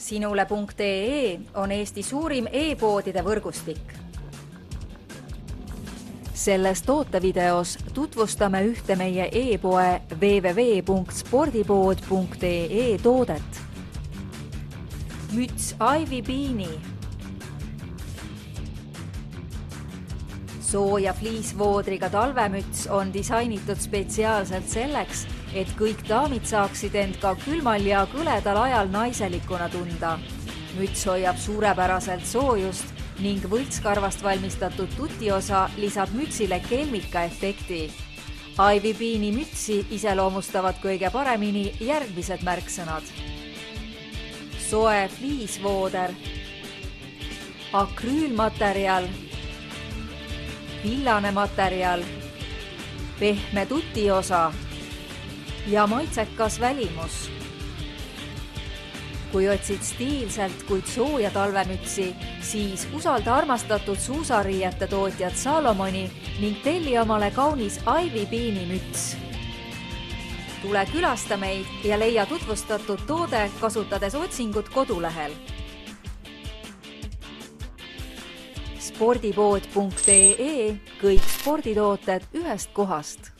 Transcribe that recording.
Sinule.ee on Eesti suurim e-poodide võrgustik. Selles tootevideos tutvustame ühte meie e-poe www.spordipood.ee toodet. Müts Ivy Beanie. Sooja fliisvoodriga talvemüts on disainitud spetsiaalselt selleks, et kõik daamid saaksid end ka külmal ja kõledal ajal naiselikuna tunda. Müts hoiab suurepäraselt soojust ning võltskarvast valmistatud tutiosa lisab mütsile kelmika-efekti. Ivy Beanie mütsi iseloomustavad kõige paremini järgmised märksõnad. Soe fliisvooder, akrüülmaterjal, villane materjal, pehme tutiosa ja maitsekas välimus. Kui otsid stiilselt, kuid sooja talvemütsi, siis usalda armastatud suusariiete tootjat Salomoni ning telli omale kaunis Ivy Beanie müts. Tule külasta meid ja leia tutvustatud toode kasutades otsingut kodulehel. Spordipood.ee, kõik sporditooted ühest kohast.